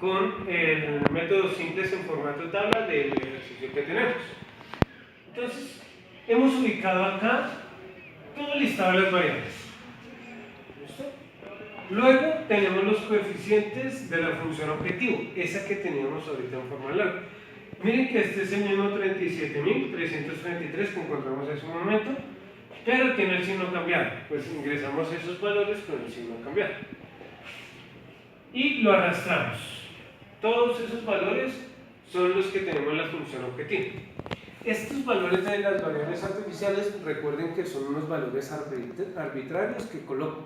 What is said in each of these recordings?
con el método simples en formato tabla del ejercicio que tenemos. Entonces, hemos ubicado acá todo el listado de las variables. ¿Listo? Luego tenemos los coeficientes de la función objetivo, esa que teníamos ahorita en forma larga. Miren que este es el mismo 37.333 que encontramos en su momento, pero tiene el signo cambiado. Pues ingresamos esos valores con el signo cambiado. Y lo arrastramos. Todos esos valores son los que tenemos en la función objetivo. Estos valores de las variables artificiales, recuerden que son unos valores arbitrarios que coloco.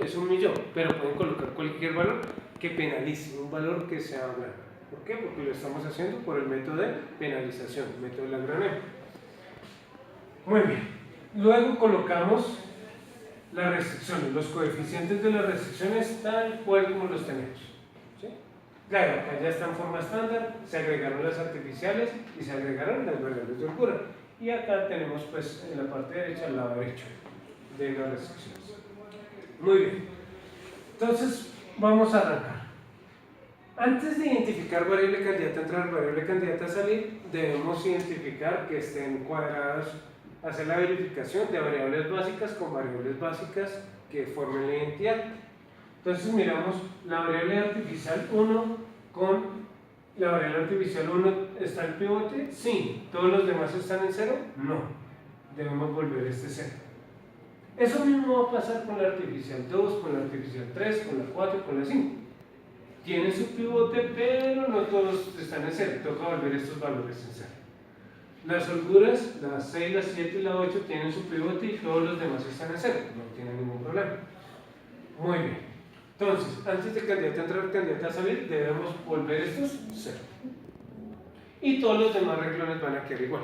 Es 1.000.000, pero pueden colocar cualquier valor que penalice, un valor que sea grande. ¿Por qué? Porque lo estamos haciendo por el método de penalización, el método de Lagrange. Muy bien. Luego colocamos las restricciones, los coeficientes de las restricciones tal cual como los tenemos. ¿Sí? Claro, acá ya está en forma estándar, se agregaron las artificiales y se agregaron las variables de holgura. Y acá tenemos pues en la parte derecha el lado derecho de las restricciones. Muy bien. Entonces vamos a arrancar. Antes de identificar variable candidata a entrar, variable candidata a salir, debemos identificar que estén cuadradas, hacer la verificación de variables básicas con variables básicas que formen la identidad. Entonces miramos la variable artificial 1 con la variable artificial 1, ¿está el pivote? Sí. ¿Todos los demás están en 0? No. Debemos volver este 0. Eso mismo va a pasar con la artificial 2, con la artificial 3, con la 4 y con la 5. Tiene su pivote, pero no todos están en 0. Toca volver estos valores en 0. Las holguras, la 6, la 7 y la 8 tienen su pivote y todos los demás están en 0. No tienen ningún problema. Muy bien. Entonces, antes de candidata a entrar, candidata a salir, debemos volver estos 0. Y todos los demás renglones van a quedar igual.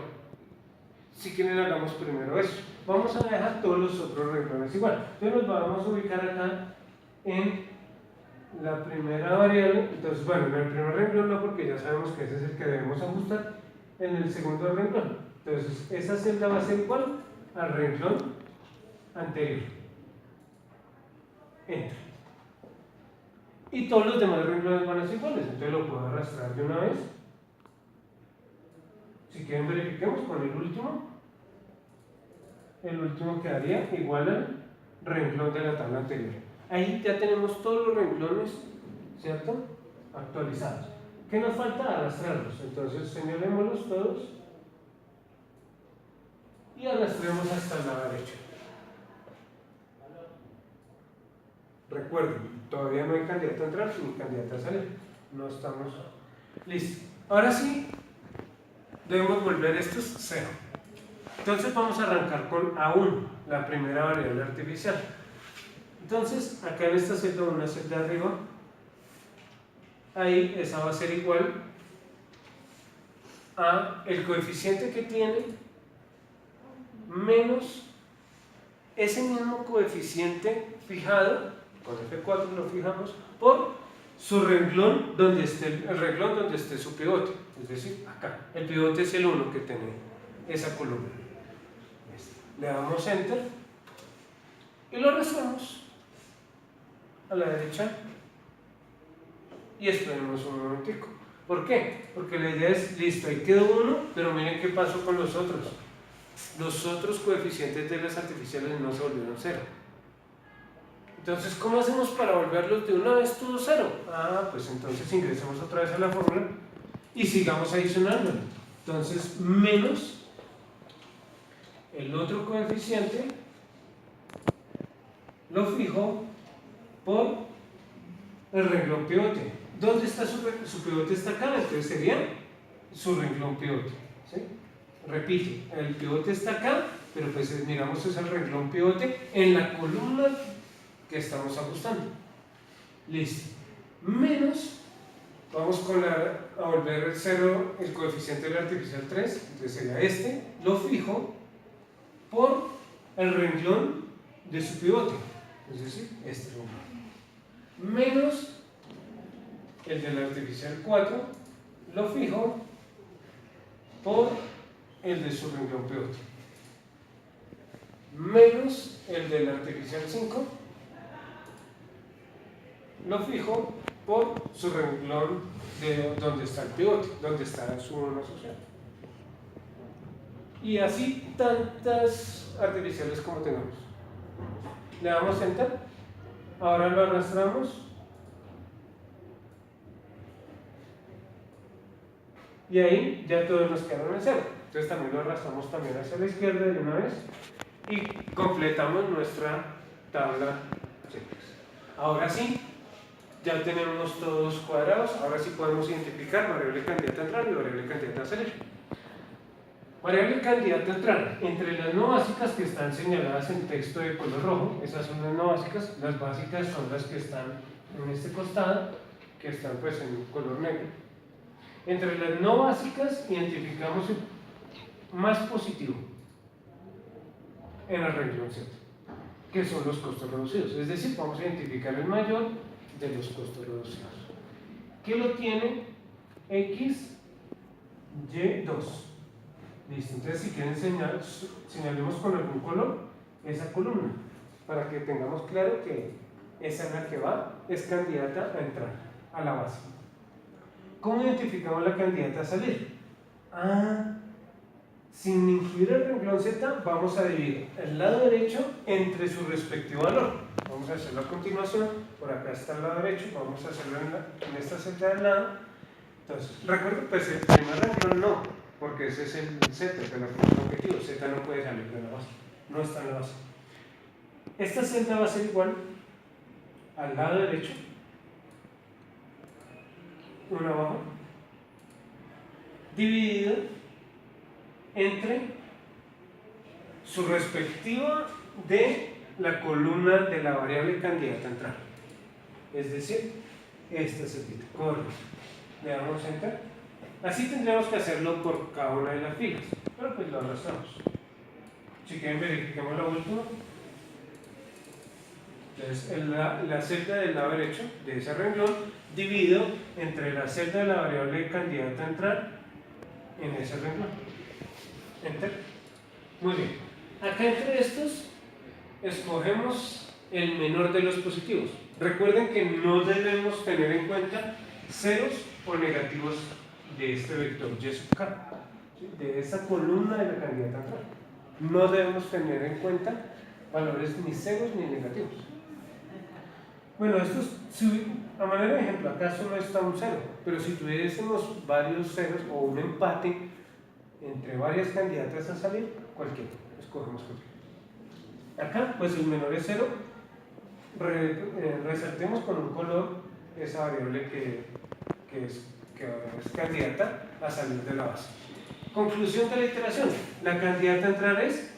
Si quieren, hagamos primero eso. Vamos a dejar todos los otros renglones igual. Entonces nos vamos a ubicar acá en la primera variable. Entonces, bueno, en el primer renglón no, porque ya sabemos que ese es el que debemos ajustar. En el segundo renglón. Entonces, esa celda va a ser igual al renglón anterior. Enter. Y todos los demás renglones van a ser iguales. Entonces lo puedo arrastrar de una vez. Si quieren, verifiquemos con el último. El último quedaría igual al renglón de la tabla anterior. Ahí ya tenemos todos los renglones, ¿cierto?, actualizados. ¿Qué nos falta? Arrastrarlos. Entonces señalémoslos todos y arrastremos hasta el lado derecho. Recuerden, todavía no hay candidato a entrar ni candidato a salir. No estamos... Listo. Ahora sí, debemos volver estos 0. Entonces vamos a arrancar con A1, la primera variable artificial. Entonces, acá en esta celda, una celda arriba, ahí esa va a ser igual a el coeficiente que tiene menos ese mismo coeficiente fijado, con F4 lo fijamos, por su renglón donde esté el renglón donde esté su pivote, es decir, acá. El pivote es el 1 que tiene esa columna. Le damos Enter y lo arrastramos a la derecha y esperemos un momentico. ¿Por qué? Porque la idea es, listo, ahí quedó 1, pero miren qué pasó con los otros. Los otros coeficientes de las artificiales no se volvieron 0. Entonces, ¿cómo hacemos para volverlos de una vez todos 0? Pues entonces ingresemos otra vez a la fórmula y sigamos adicionando. Entonces, menos el otro coeficiente lo fijo por el renglón pivote. ¿Dónde está su pivote? Está acá, entonces sería su renglón pivote. ¿Sí? Repito, el pivote está acá, pero pues miramos es el renglón pivote en la columna que estamos ajustando. Listo. Menos, vamos a volver 0 el coeficiente de la artificial 3, entonces sería este, lo fijo por el renglón de su pivote, es decir, este renglón. Menos el de la artificial 4, lo fijo por el de su renglón pivote. Menos el de la artificial 5, lo fijo por su renglón de donde está el pivote, donde está su 1 asociado. Y así tantas artificiales como tenemos. Le damos enter, ahora lo arrastramos y ahí ya todos nos quedaron en 0. Entonces también lo arrastramos también hacia la izquierda de una vez y completamos nuestra tabla simplex. Ahora sí, ya tenemos todos cuadrados, ahora sí podemos identificar variable candidata a entrar y variable candidata a salir. Variable candidata a entrar, entre las no básicas que están señaladas en texto de color rojo, esas son las no básicas, las básicas son las que están en este costado, que están pues en color negro. Entre las no básicas identificamos el más positivo en el renglón Z, que son los costos reducidos, es decir, vamos a identificar el mayor de los costos reducidos, que lo tiene X, Y2. Listo, entonces si quieren señalemos con algún color esa columna, para que tengamos claro que esa es la que va, es candidata a entrar a la base. ¿Cómo identificamos la candidata a salir? Sin incluir el renglón Z, vamos a dividir el lado derecho entre su respectivo valor. Vamos a hacerlo a continuación, por acá está el lado derecho, vamos a hacerlo en esta celda del lado. Entonces, recuerden, pues el primer renglón no, porque ese es el Z, que es el objetivo. Z no puede salir de la base, no está en la base. Esta celda va a ser igual al lado derecho, 1 abajo, dividido entre su respectiva de la columna de la variable candidata a entrar. Es decir, esta celda. Correcto. Le damos enter. Así tendríamos que hacerlo por cada una de las filas, pero pues lo arrastramos. Si quieren verifiquemos la última. Entonces la celda del lado derecho de ese renglón dividido entre la celda de la variable candidata a entrar en ese renglón. Enter. Muy bien. Acá entre estos escogemos el menor de los positivos. Recuerden que no debemos tener en cuenta ceros o negativos de este vector y sub k, de esta columna de la candidata a entrar. No debemos tener en cuenta valores ni ceros ni negativos. Bueno, esto es, a manera de ejemplo, acá solo está un cero, pero si tuviésemos varios ceros o un empate entre varias candidatas a salir, cualquiera, escogemos cualquiera. Acá, pues el menor es 0, resaltemos con un color esa variable que es candidata a salir de la base. Conclusión de la iteración, la candidata a entrar es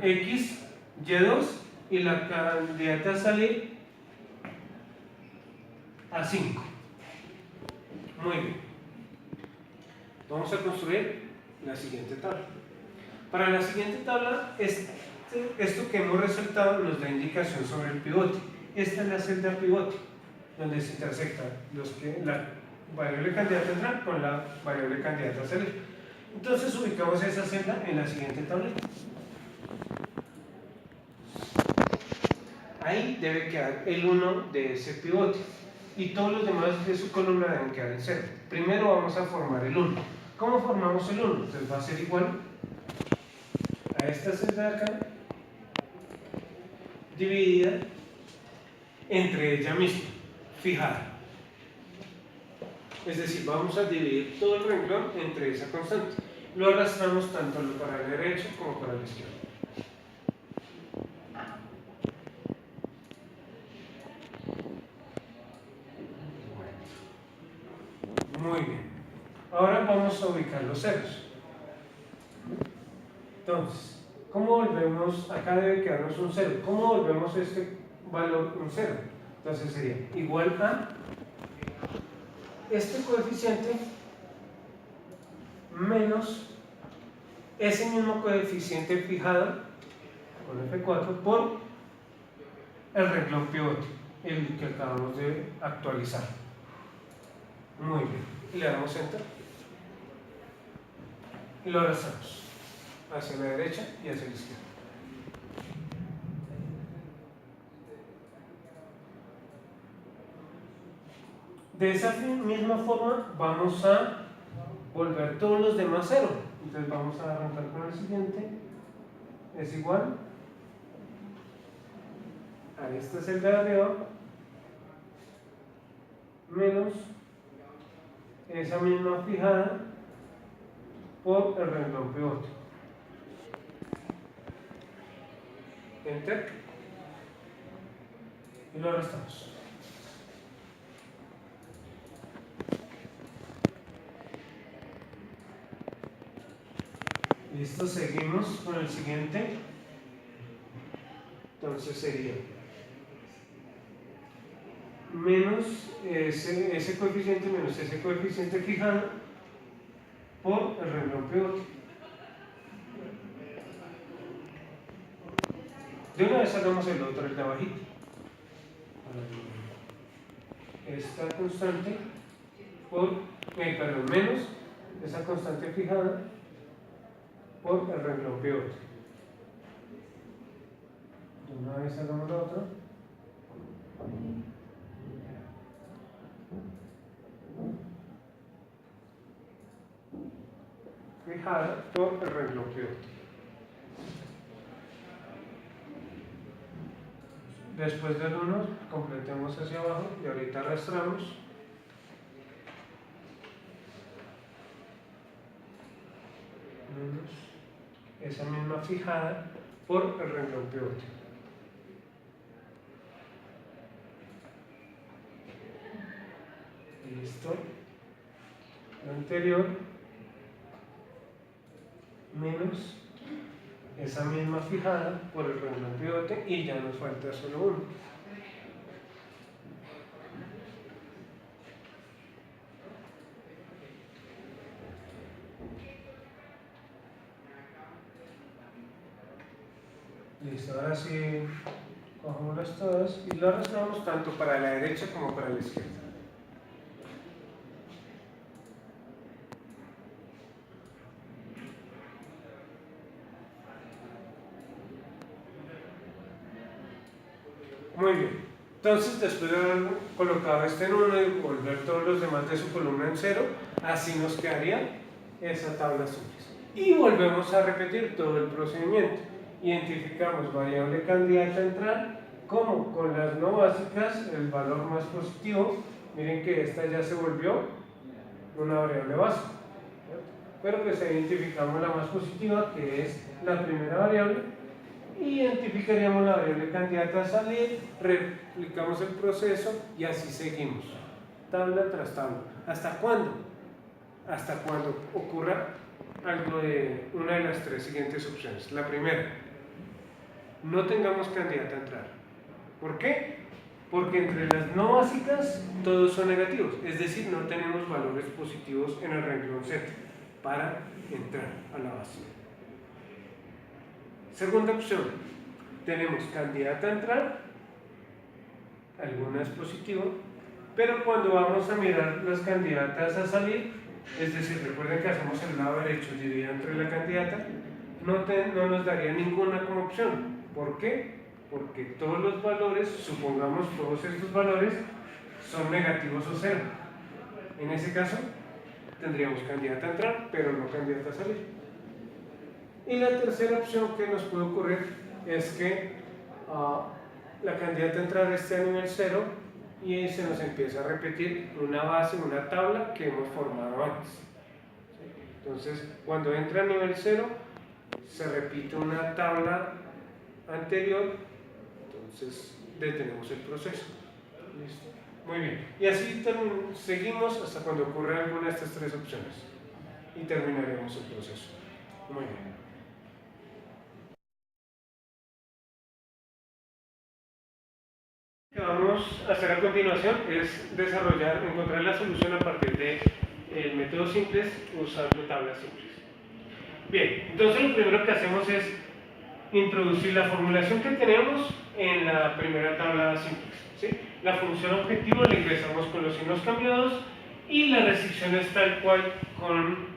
X, Y2 y la candidata a salir a 5. Muy bien. Vamos a construir la siguiente tabla. Para la siguiente tabla, esto que hemos resaltado nos da indicación sobre el pivote. Esta es la celda pivote, donde se intersectan la variable candidata a entrar con la variable candidata a salir. Entonces ubicamos esa celda en la siguiente tableta. Ahí debe quedar el 1 de ese pivote y todos los demás de su columna deben quedar en 0. Primero vamos a formar el 1. ¿Cómo formamos el 1? Entonces va a ser igual a esta celda de acá dividida entre ella misma, fijada. Es decir, vamos a dividir todo el renglón entre esa constante. Lo arrastramos tanto para el derecho como para el izquierdo. Muy bien. Ahora vamos a ubicar los ceros. Entonces, ¿cómo volvemos? Acá debe quedarnos un 0. ¿Cómo volvemos este valor un 0? Entonces sería igual a este coeficiente menos ese mismo coeficiente fijado con F4 por el renglón pivote, el que acabamos de actualizar. Muy bien. Y le damos enter. Y lo arrastramos hacia la derecha y hacia la izquierda. De esa misma forma vamos a volver todos los demás cero. Entonces vamos a arrancar con el siguiente. Es igual a este es el de arriba menos esa misma fijada por el renglón pivote. Enter y lo restamos. Listo, seguimos con el siguiente. Entonces sería menos ese coeficiente menos ese coeficiente fijado por el renglón pivote. De una vez hagamos el otro, el de abajito. Esta constante por, perdón, menos esa constante fijada por el renglón pivote. De una vez hagamos el otro. Fijada por el renglón pivote. Después del 1, completemos hacia abajo y ahorita arrastramos. Menos esa misma fijada por el renglón pivote. Listo. Lo anterior menos esa misma fijada por el renglón pivote y ya nos falta solo uno. Listo, ahora sí cogemos todas y lo arrastramos tanto para la derecha como para la izquierda. Muy bien, entonces después de haber colocado este en 1 y volver todos los demás de su columna en 0, así nos quedaría esa tabla simples. Y volvemos a repetir todo el procedimiento. Identificamos variable candidata a entrar, como con las no básicas, el valor más positivo. Miren que esta ya se volvió una variable básica, ¿cierto? Pero pues identificamos la más positiva, que es la primera variable. Identificaríamos la variable candidata a salir, replicamos el proceso y así seguimos, tabla tras tabla. ¿Hasta cuándo? Hasta cuando ocurra algo de una de las tres siguientes opciones. La primera, no tengamos candidata a entrar. ¿Por qué? Porque entre las no básicas todos son negativos, es decir, no tenemos valores positivos en el renglón Z para entrar a la base. Segunda opción, tenemos candidata a entrar, alguna es positivo, pero cuando vamos a mirar las candidatas a salir, es decir, recuerden que hacemos el lado derecho dividido entre la candidata, no nos daría ninguna como opción. ¿Por qué? Porque todos los valores, supongamos todos estos valores, son negativos o cero. En ese caso, tendríamos candidata a entrar, pero no candidata a salir. Y la tercera opción que nos puede ocurrir es que la candidata a entrar esté a nivel 0 y se nos empieza a repetir una base, una tabla que hemos formado antes. ¿Sí? Entonces, cuando entra a nivel 0, se repite una tabla anterior, entonces detenemos el proceso. ¿Listo? Muy bien. Y así seguimos hasta cuando ocurra alguna de estas tres opciones y terminaremos el proceso. Muy bien. Lo que vamos a hacer a continuación es encontrar la solución a partir del método simples usando tablas simples. Bien, entonces lo primero que hacemos es introducir la formulación que tenemos en la primera tabla simples, ¿sí? La función objetivo la ingresamos con los signos cambiados y la restricción es tal cual con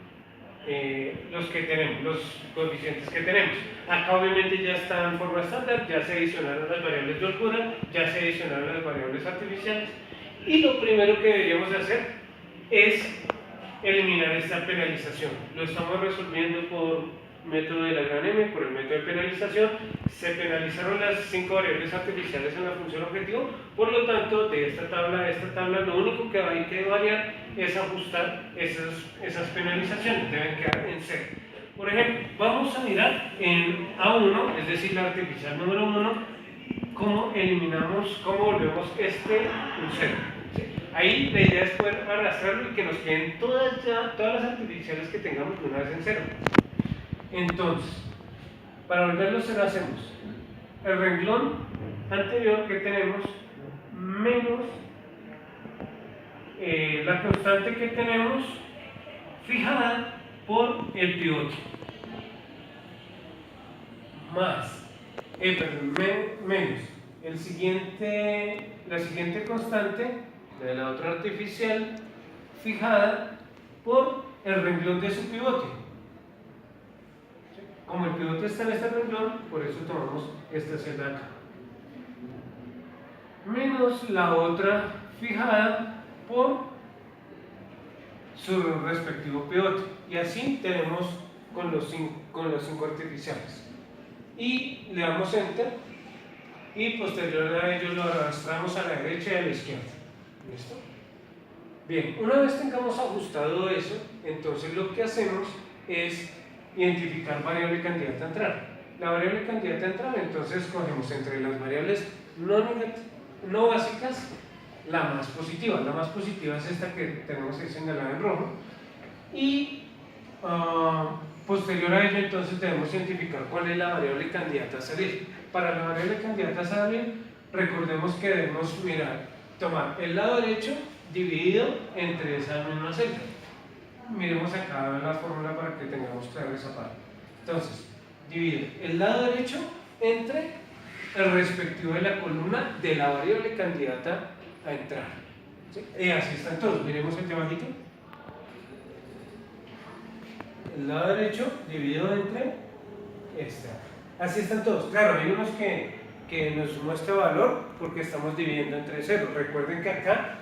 los que tenemos, los coeficientes que tenemos. Acá obviamente ya está en forma estándar, ya se adicionaron las variables de holgura, ya se adicionaron las variables artificiales Y lo primero que deberíamos hacer es eliminar esta penalización. Lo estamos resolviendo por método de la gran M, por el método de penalización. Se penalizaron las 5 variables artificiales en la función objetivo, por lo tanto, de esta tabla a esta tabla, lo único que hay que variar es ajustar esas penalizaciones, deben quedar en 0. Por ejemplo, vamos a mirar en A1, es decir, la artificial número 1, cómo eliminamos, cómo volvemos un 0. ¿Sí? Ahí la idea es poder arrastrarlo y que nos queden todas las artificiales que tengamos de una vez en 0. Entonces, para volverlo a 0 hacemos el renglón anterior que tenemos menos la constante que tenemos fijada por el pivote más menos la siguiente constante de la otra artificial fijada por el renglón de su pivote. Como el pivote está en este renglón, por eso tomamos esta celda acá. Menos la otra fijada por su respectivo pivote. Y así tenemos con los 5 artificiales. Y le damos Enter. Y posterior a ello lo arrastramos a la derecha y a la izquierda. ¿Listo? Bien, una vez tengamos ajustado eso, entonces lo que hacemos es identificar variable candidata a entrar. La variable candidata a entrar, entonces cogemos entre las variables no básicas la más positiva. La más positiva es esta que tenemos ahí señalada en rojo. Y posterior a ello, entonces debemos identificar cuál es la variable candidata a salir. Para la variable candidata a salir, recordemos que debemos tomar el lado derecho dividido entre esa misma celda. Miremos acá la fórmula para que tengamos clara esa parte. Entonces, divide el lado derecho entre el respectivo de la columna de la variable candidata a entrar. ¿Sí? Y así están todos. Miremos el de abajito. El lado derecho dividido entre esta. Así están todos. Claro, hay unos que nos muestra valor porque estamos dividiendo entre 0. Recuerden que acá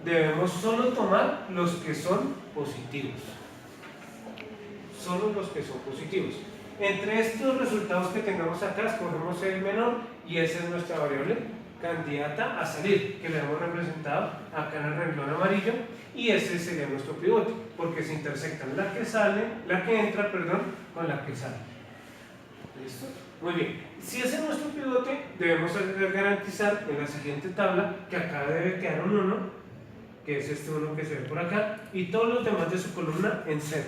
debemos solo tomar los que son positivos. Solo los que son positivos. Entre estos resultados que tengamos acá, escogemos el menor y esa es nuestra variable candidata a salir, que le hemos representado acá en el renglón amarillo, y ese sería nuestro pivote, porque se intersectan la que entra, con la que sale. ¿Listo? Muy bien. Si ese es nuestro pivote, debemos garantizar en la siguiente tabla que acá debe quedar un 1, que es este 1 que se ve por acá, y todos los demás de su columna en 0.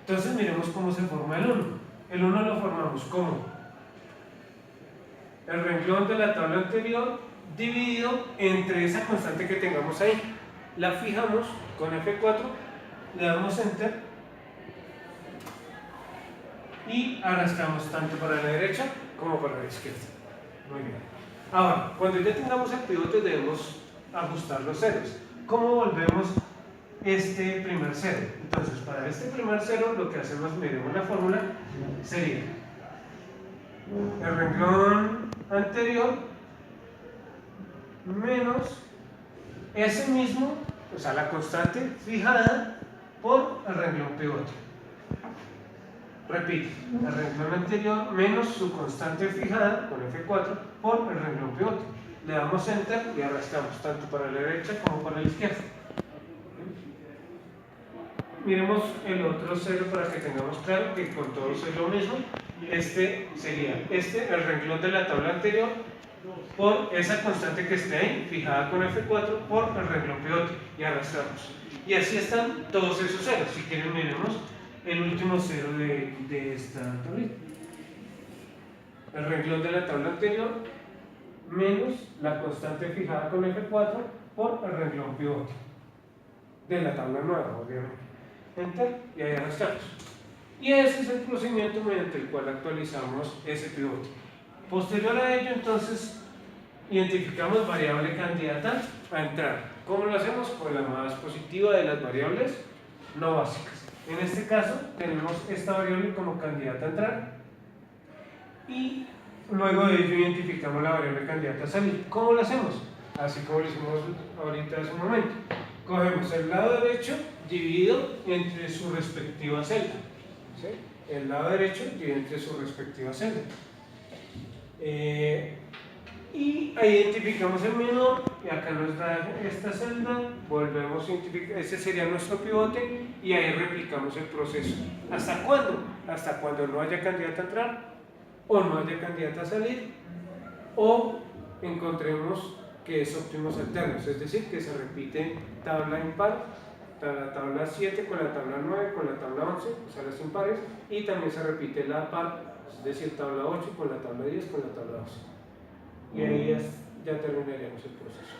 Entonces miremos cómo se forma el 1. El 1 lo formamos como el renglón de la tabla anterior dividido entre esa constante que tengamos ahí. La fijamos con F4, le damos Enter y arrastramos tanto para la derecha como para la izquierda. Muy bien. Ahora, cuando ya tengamos el pivote debemos ajustar los ceros. ¿Cómo volvemos este primer cero? Entonces, para este primer cero lo que hacemos, miremos la fórmula, sería el renglón anterior menos ese mismo, o sea, la constante fijada por el renglón pivote. Repito, el renglón anterior menos su constante fijada con F4 por el renglón pivote. Le damos Enter y arrastramos tanto para la derecha como para la izquierda. Miremos el otro cero para que tengamos claro que con todos es lo mismo. Este sería el renglón de la tabla anterior por esa constante que esté ahí, fijada con F4 por el renglón pivote, y arrastramos. Y así están todos esos ceros. Si quieren, miremos el último cero de esta tablita. El renglón de la tabla anterior menos la constante fijada con F4 por el renglón pivote de la tabla nueva, obviamente. Enter y ahí arrastramos. Y ese es el procedimiento mediante el cual actualizamos ese pivote. Posterior a ello, entonces, identificamos variable candidata a entrar. ¿Cómo lo hacemos? Con la más positiva de las variables no básicas. En este caso, tenemos esta variable como candidata a entrar y luego de ello identificamos la variable candidata a salir. ¿Cómo lo hacemos? así como lo hicimos ahorita hace un momento. Cogemos el lado derecho dividido entre su respectiva celda, ¿sí? El lado derecho dividido entre su respectiva celda. Y ahí identificamos el menor, y acá nos da esta celda, volvemos a identificar, ese sería nuestro pivote, y ahí replicamos el proceso. ¿Hasta cuándo? Hasta cuando no haya candidato a entrar, o no haya candidato a salir, o encontremos que es óptimos alternos, es decir, que se repite tabla impar, la tabla 7 con la tabla 9, con la tabla 11, o sea las impares, y también se repite la par, es decir, tabla 8 con la tabla 10, con la tabla 12. Y ahí ya terminaríamos el proceso.